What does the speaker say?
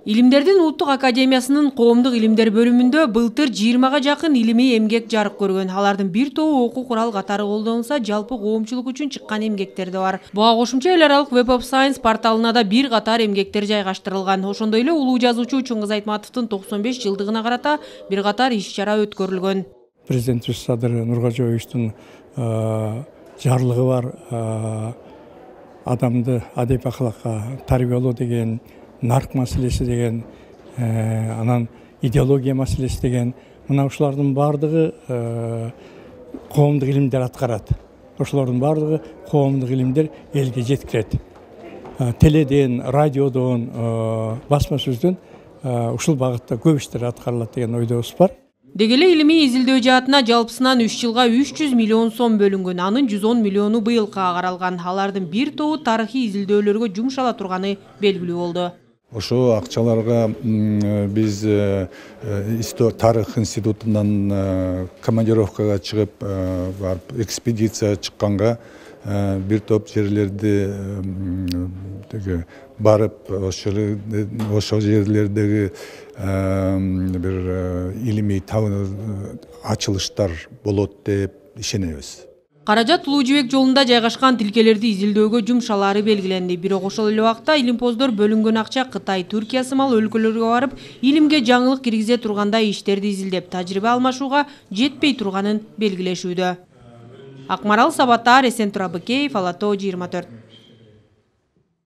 Илимдердин Улуттук академиясынын коомдук илимдер бөлүмүндө былтыр 20-га жакын илимий эмгек жарык көргөн. Алардын бир тобу окуу курал катары колдонулса, жалпы коомчулук үчүн чыккан эмгектер да бар. Буга кошумча эл аралык Web of Science порталына да бир катар эмгектер жайгаштырылган. Ошондой эле улуу жазуучу Чоңгуз Айтматовдун 95 жылдыгына карата бир катар иш-чара өткөрүлгөн. Президентибиз Садыр Нуркожоевичтин жарлыгы бар, адамды адеп акылакка тарбиялоо деген, нарк маселеси деген, анан идеология маселеси деген, мына ушулардын баардыгы коомдук илимдер аткарат. Ошолордун баардыгы коомдук илимдер элге жеткирет. Теледен, радиодон, басма сөздөн ушул багытта көп иштер аткарылат деген ойдобуз бар. Деги эле илимий изилдөө жаатына жалпысынан 3 жылга 300 миллион сом бөлүнгөн. Анын 110 миллиону быйылга каралган. Алардын бир тобу тарыхый изилдөөлөргө жумшала турганы белгилүү болду. Ошо акчаларга биз тарых институтунан командировкага чыгып, барып экспедиция чыкканга бир топ жерлерди барып, ошо жерлердеги бир илимий ачылыштар болот деп ишенебиз. Каражат Улуу Жибек жолунда жайгашкан тилкелерди изилдөөгө жумшалары белгиленди. Бирок ошол эле убакта илимпоздор бөлүнгөн акча Кытай, Түркия сымал өлкөлөргө барып, илимге жаңылык киргизе тургандай иштерди изилдеп, тажрыйба алмашууга жетпей турганын белгилешүүдө. Акмарал Сабатар, Эсен Турабыкеев, Ала Тоо 24.